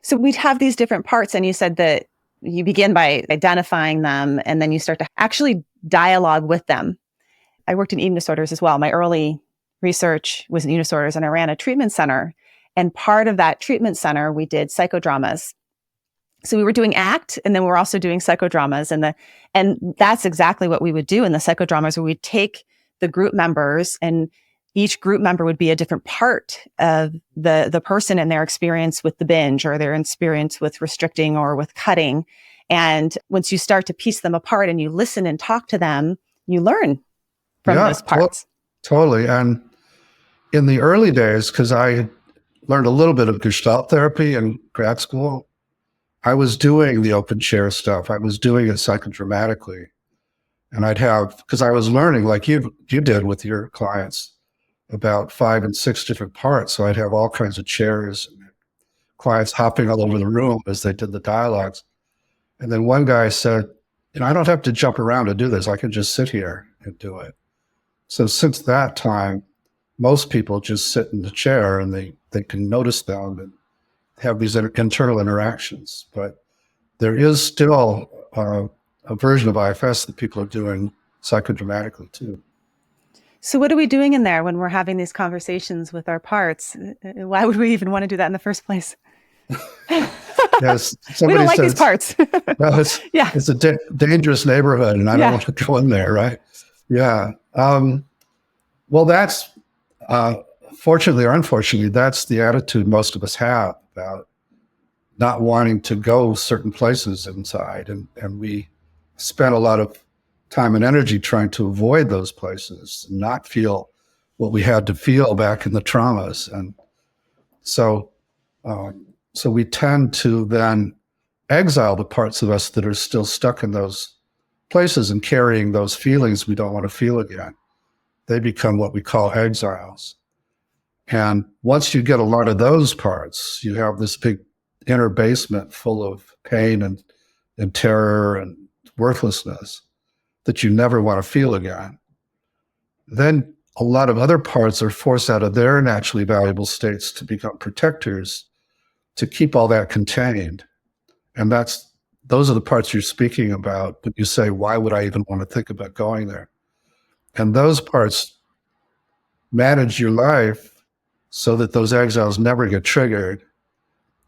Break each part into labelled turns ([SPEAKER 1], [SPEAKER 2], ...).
[SPEAKER 1] So we'd have these different parts, and you said that you begin by identifying them, and then you start to actually dialogue with them. I worked in eating disorders as well. My early research was in eating disorders, and I ran a treatment center. And part of that treatment center, we did psychodramas. So we were doing ACT, and then we were also doing psychodramas. And that's exactly what we would do in the psychodramas, where we'd take the group members, and each group member would be a different part of the person and their experience with the binge, or their experience with restricting or with cutting. And once you start to piece them apart and you listen and talk to them, you learn from
[SPEAKER 2] Yeah,
[SPEAKER 1] those parts.
[SPEAKER 2] totally. And in the early days, because I learned a little bit of Gestalt therapy in grad school, I was doing the open chair stuff. I was doing it psychodramatically. And I'd have, because I was learning like you did with your clients, about 5 and 6 different parts. So I'd have all kinds of chairs, and clients hopping all over the room as they did the dialogues. And then one guy said, I don't have to jump around to do this. I can just sit here and do it. So since that time, most people just sit in the chair, and they can notice them and have these internal interactions. But there is still a version of IFS that people are doing psychodramatically too.
[SPEAKER 1] So what are we doing in there when we're having these conversations with our parts? Why would we even want to do that in the first place?
[SPEAKER 2] Yes,
[SPEAKER 1] we don't like these parts.
[SPEAKER 2] No, it's a dangerous neighborhood, and I don't want to go in there, right? Yeah. Well, that's fortunately or unfortunately, that's the attitude most of us have about not wanting to go certain places inside, and we spend a lot of time and energy trying to avoid those places, and not feel what we had to feel back in the traumas. And so we tend to then exile the parts of us that are still stuck in those places and carrying those feelings we don't want to feel again. They become what we call exiles. And once you get a lot of those parts, you have this big inner basement full of pain and terror and worthlessness that you never want to feel again. Then a lot of other parts are forced out of their naturally valuable states to become protectors, to keep all that contained. And those are the parts you're speaking about when you say, why would I even want to think about going there? And those parts manage your life so that those exiles never get triggered.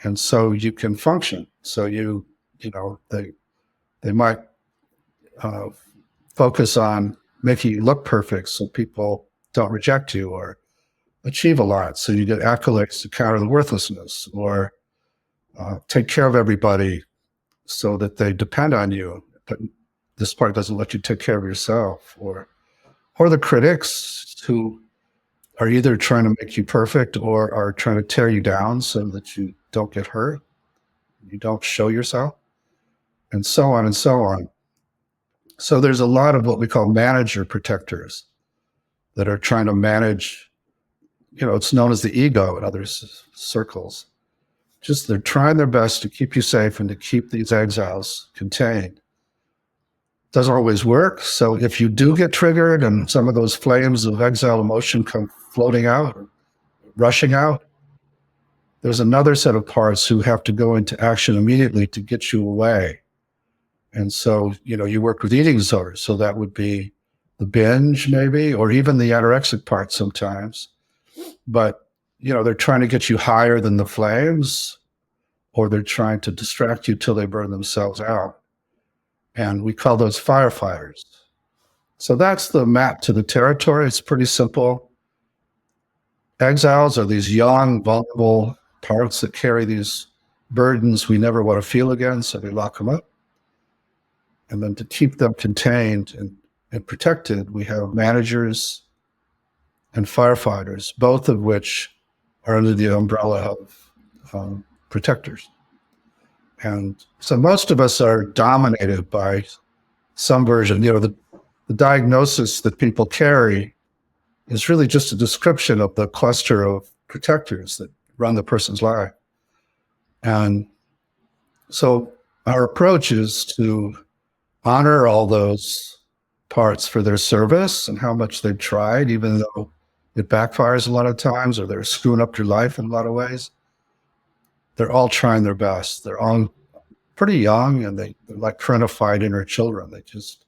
[SPEAKER 2] And so you can function. So they might focus on making you look perfect so people don't reject you, or achieve a lot so you get accolades to counter the worthlessness, or take care of everybody so that they depend on you, but this part doesn't let you take care of yourself, or the critics who are either trying to make you perfect or are trying to tear you down so that you don't get hurt, you don't show yourself, and so on and so on. So there's a lot of what we call manager protectors that are trying to manage, it's known as the ego in other circles. Just they're trying their best to keep you safe and to keep these exiles contained. Doesn't always work. So if you do get triggered and some of those flames of exile emotion come floating out, or rushing out, there's another set of parts who have to go into action immediately to get you away. And so, you work with eating disorders. So that would be the binge maybe, or even the anorexic part sometimes. But, they're trying to get you higher than the flames, or they're trying to distract you till they burn themselves out. And we call those firefighters. So that's the map to the territory. It's pretty simple. Exiles are these young, vulnerable parts that carry these burdens we never want to feel again, so we lock them up. And then to keep them contained and protected, we have managers and firefighters, both of which are under the umbrella of protectors. And so most of us are dominated by some version. The diagnosis that people carry is really just a description of the cluster of protectors that run the person's life. And so our approach is to honor all those parts for their service and how much they've tried, even though it backfires a lot of times, or they're screwing up your life in a lot of ways. they're all trying their best. They're all pretty young, and they're like trying to fight inner children. They just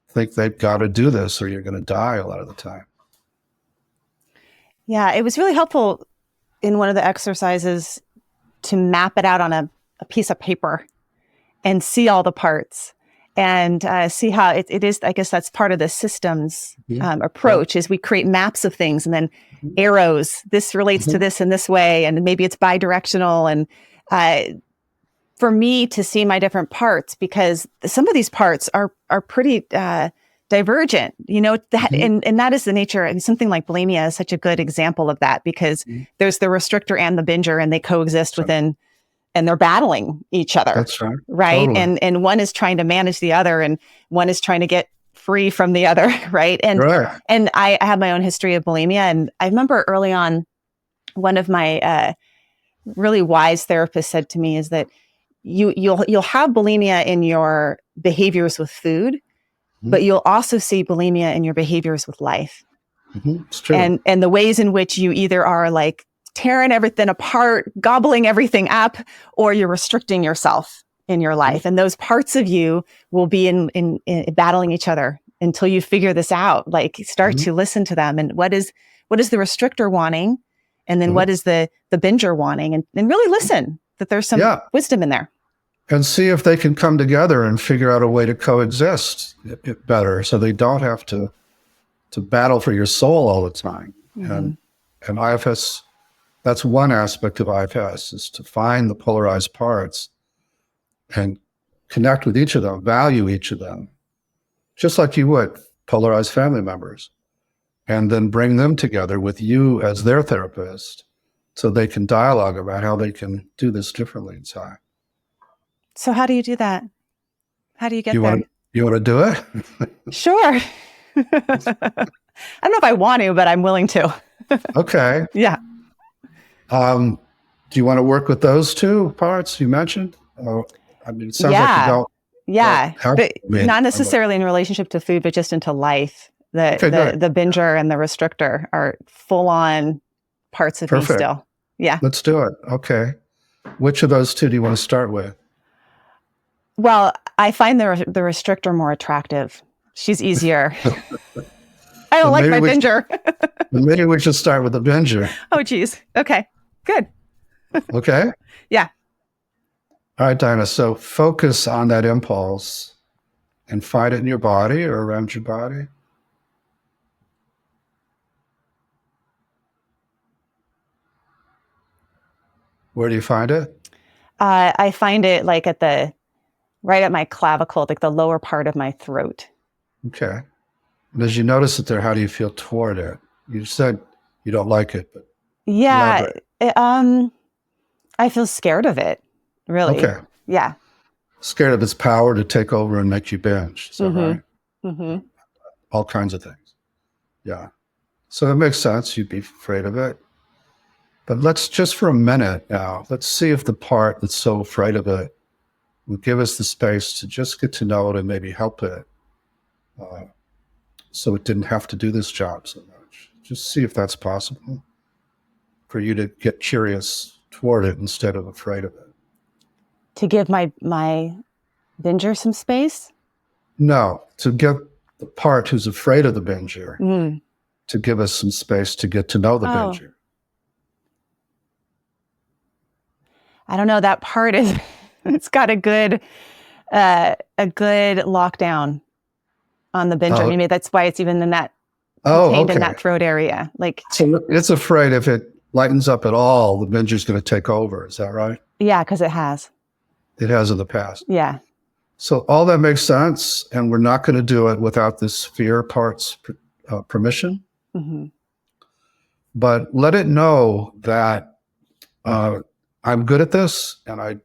[SPEAKER 2] think they've got to do this or you're going to die a lot of the time.
[SPEAKER 1] Yeah, it was really helpful in one of the exercises to map it out on a piece of paper and see all the parts and see how it is. I guess that's part of the systems approach is we create maps of things and then arrows. This relates to this in this way, and maybe it's bidirectional. And for me to see my different parts, because some of these parts are pretty divergent, and that is the nature. And something like bulimia is such a good example of that, because there's the restrictor and the binger, and they coexist within, and they're battling each other.
[SPEAKER 2] That's right.
[SPEAKER 1] Right.
[SPEAKER 2] Totally.
[SPEAKER 1] And one is trying to manage the other, and one is trying to get free from the other. Right. And I have my own history of bulimia. And I remember early on, one of my really wise therapists said to me is that you'll have bulimia in your behaviors with food, but you'll also see bulimia in your behaviors with life.
[SPEAKER 2] It's true.
[SPEAKER 1] And the ways in which you either are like tearing everything apart, gobbling everything up, or you're restricting yourself in your life. And those parts of you will be in battling each other until you figure this out. Like start to listen to them. And what is the restrictor wanting? And then what is the binger wanting? And really listen that there's some wisdom in there.
[SPEAKER 2] And see if they can come together and figure out a way to coexist better, so they don't have to battle for your soul all the time. And IFS, that's one aspect of IFS, is to find the polarized parts and connect with each of them, value each of them, just like you would polarized family members, and then bring them together with you as their therapist so they can dialogue about how they can do this differently inside.
[SPEAKER 1] So how do you do that? How do you get there?
[SPEAKER 2] You want to do it?
[SPEAKER 1] Sure. I don't know if I want to, but I'm willing to.
[SPEAKER 2] Okay.
[SPEAKER 1] Yeah.
[SPEAKER 2] Do you want to work with those two parts you mentioned? I mean, it sounds like you don't.
[SPEAKER 1] Yeah, but not necessarily in relationship to food, but just into life. The binger and the restrictor are full on parts of me still. Yeah.
[SPEAKER 2] Let's do it. Okay. Which of those two do you want to start with?
[SPEAKER 1] Well, I find the restrictor more attractive. She's easier. I don't like my binger.
[SPEAKER 2] Maybe we should start with the binger.
[SPEAKER 1] Oh, geez. Okay. Good.
[SPEAKER 2] Okay.
[SPEAKER 1] Yeah.
[SPEAKER 2] All right, Dinah. So focus on that impulse and find it in your body or around your body. Where do you find it?
[SPEAKER 1] I find it like right at my clavicle, like the lower part of my throat.
[SPEAKER 2] Okay. And as you notice it there, how do you feel toward it? You said you don't like it, but
[SPEAKER 1] I feel scared of it, really.
[SPEAKER 2] Okay.
[SPEAKER 1] Yeah.
[SPEAKER 2] Scared of its power to take over and make you binge. Is that right?
[SPEAKER 1] Mm-hmm.
[SPEAKER 2] All kinds of things. Yeah. So it makes sense. You'd be afraid of it. But let's just for a minute now, let's see if the part that's so afraid of it will give us the space to just get to know it and maybe help it. So it didn't have to do this job so much. Just see if that's possible for you to get curious toward it instead of afraid of it.
[SPEAKER 1] To give my binger some space?
[SPEAKER 2] No, to get the part who's afraid of the binger to give us some space to get to know the binger.
[SPEAKER 1] I don't know. That part it's got a good lockdown on the binger. Maybe that's why it's even in that contained in that throat area.
[SPEAKER 2] So it's afraid if it lightens up at all, the binger's going to take over. Is that right?
[SPEAKER 1] Yeah, because it has.
[SPEAKER 2] It has in the past.
[SPEAKER 1] Yeah.
[SPEAKER 2] So all that makes sense, and we're not going to do it without this fear part's permission. Mm-hmm. But let it know that I'm good at this, and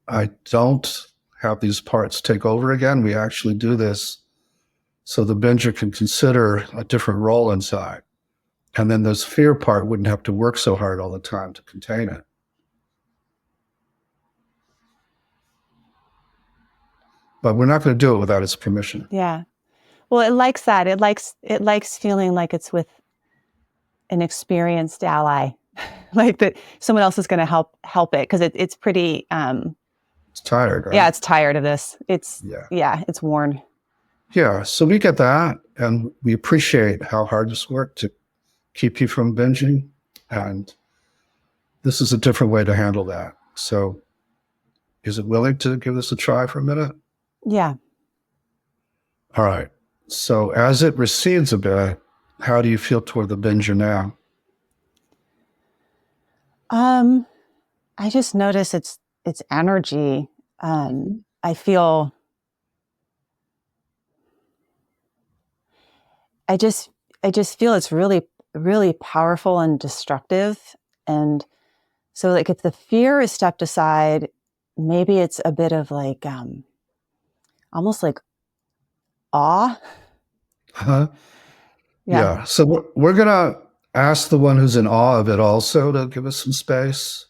[SPEAKER 2] I don't have these parts take over again. We actually do this so the binger can consider a different role inside. And then this fear part wouldn't have to work so hard all the time to contain it. But we're not going to do it without its permission.
[SPEAKER 1] Yeah. Well, it likes that. It likes feeling like it's with an experienced ally, like that someone else is going to help it. Cause it's pretty,
[SPEAKER 2] It's tired, right?
[SPEAKER 1] yeah, it's tired of this.
[SPEAKER 2] Yeah.
[SPEAKER 1] Yeah, it's worn.
[SPEAKER 2] Yeah. So we get that, and we appreciate how hard this worked to keep you from binging. And this is a different way to handle that. So is it willing to give this a try for a minute?
[SPEAKER 1] Yeah.
[SPEAKER 2] All right. So as it recedes a bit, how do you feel toward the binger now?
[SPEAKER 1] I just notice it's energy. I feel, I just feel it's really, really powerful and destructive. And so like if the fear is stepped aside, maybe it's a bit of like, almost like awe.
[SPEAKER 2] Huh?
[SPEAKER 1] Yeah.
[SPEAKER 2] Yeah. So we're going to ask the one who's in awe of it also to give us some space.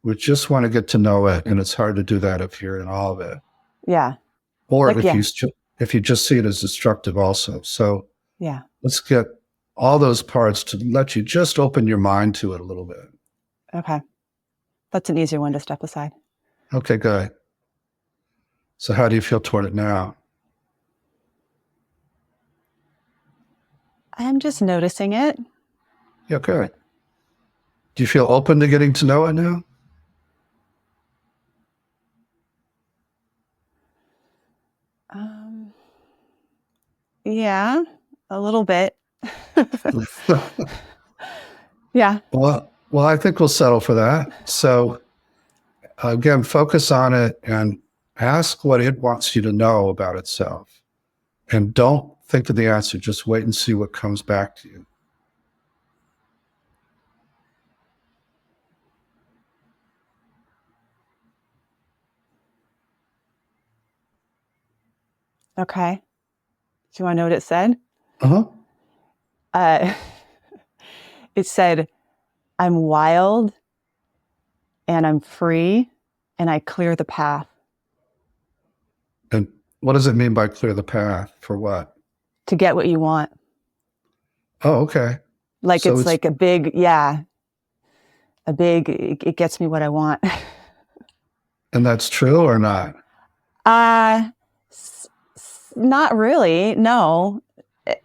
[SPEAKER 2] We just want to get to know it. And it's hard to do that if you're in awe of it.
[SPEAKER 1] Yeah.
[SPEAKER 2] Or
[SPEAKER 1] Like,
[SPEAKER 2] if you just see it as destructive also. So
[SPEAKER 1] yeah.
[SPEAKER 2] let's get all those parts to let you just open your mind to it a little bit.
[SPEAKER 1] Okay. That's an easier one to step aside.
[SPEAKER 2] Okay, good. So how do you feel toward it now?
[SPEAKER 1] I'm just noticing it.
[SPEAKER 2] Yeah, good. Do you feel open to getting to know it now?
[SPEAKER 1] Yeah, a little bit. Yeah.
[SPEAKER 2] Well, I think we'll settle for that. So again, focus on it and ask what it wants you to know about itself. And don't think of the answer. Just wait and see what comes back to you.
[SPEAKER 1] Okay. Do you want to know what it said?
[SPEAKER 2] Uh-huh.
[SPEAKER 1] It said, I'm wild and I'm free and I clear the path.
[SPEAKER 2] And what does it mean by clear the path? For what?
[SPEAKER 1] To get what you want.
[SPEAKER 2] Oh, okay.
[SPEAKER 1] Like
[SPEAKER 2] So
[SPEAKER 1] it's like a big, it gets me what I want.
[SPEAKER 2] And that's true or not?
[SPEAKER 1] Not really. No.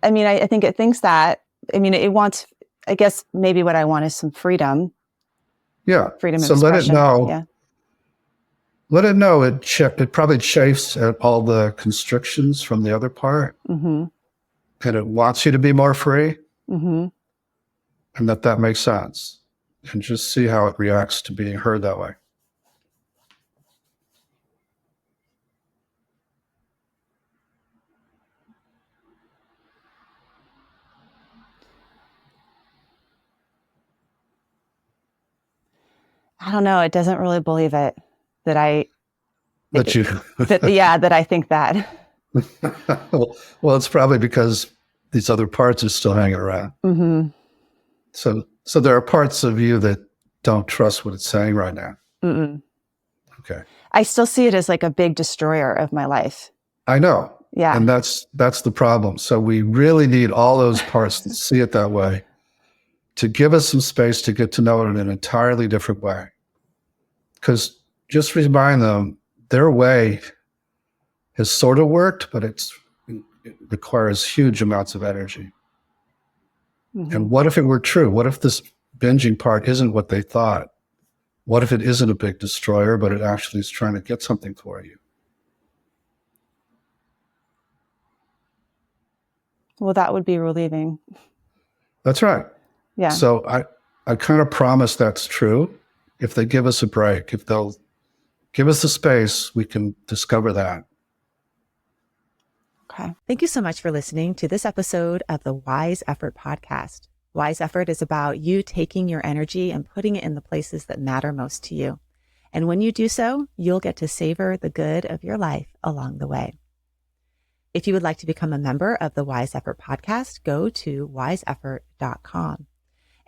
[SPEAKER 1] I mean, I think it thinks that. I mean, it wants, I guess maybe what I want is some freedom.
[SPEAKER 2] Yeah.
[SPEAKER 1] Freedom of
[SPEAKER 2] So let it
[SPEAKER 1] expression.
[SPEAKER 2] know.
[SPEAKER 1] Yeah.
[SPEAKER 2] Let it know it probably chafes at all the constrictions from the other part.
[SPEAKER 1] Mm-hmm.
[SPEAKER 2] And it wants you to be more free.
[SPEAKER 1] Mm-hmm.
[SPEAKER 2] And that makes sense. And just see how it reacts to being heard that way.
[SPEAKER 1] I don't know. It doesn't really believe it that I think that.
[SPEAKER 2] Well, it's probably because these other parts are still hanging around.
[SPEAKER 1] Mm-hmm.
[SPEAKER 2] So there are parts of you that don't trust what it's saying right now.
[SPEAKER 1] Mm-mm.
[SPEAKER 2] Okay.
[SPEAKER 1] I still see it as like a big destroyer of my life.
[SPEAKER 2] I know.
[SPEAKER 1] Yeah.
[SPEAKER 2] And that's the problem. So we really need all those parts that see it that way to give us some space to get to know it in an entirely different way. Because just remind them, their way has sort of worked, but it requires huge amounts of energy.
[SPEAKER 1] Mm-hmm.
[SPEAKER 2] And what if it were true? What if this binging part isn't what they thought? What if it isn't a big destroyer, but it actually is trying to get something for you?
[SPEAKER 1] Well, that would be relieving.
[SPEAKER 2] That's right.
[SPEAKER 1] Yeah.
[SPEAKER 2] So I kind of promise that's true. If they give us a break, if they'll give us the space, we can discover that.
[SPEAKER 1] Okay. Thank you so much for listening to this episode of the Wise Effort podcast. Wise Effort is about you taking your energy and putting it in the places that matter most to you. And when you do so, you'll get to savor the good of your life along the way. If you would like to become a member of the Wise Effort podcast, go to wiseeffort.com.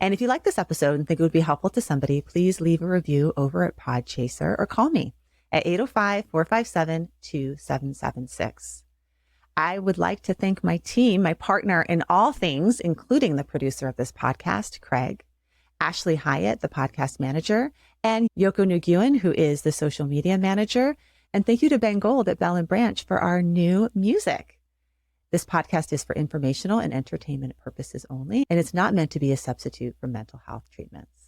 [SPEAKER 1] And if you like this episode and think it would be helpful to somebody, please leave a review over at Podchaser or call me at 805-457-2776. I would like to thank my team, my partner in all things, including the producer of this podcast, Craig, Ashley Hyatt, the podcast manager, and Yoko Nguyen, who is the social media manager. And thank you to Ben Gold at Bell and Branch for our new music. This podcast is for informational and entertainment purposes only, and it's not meant to be a substitute for mental health treatments.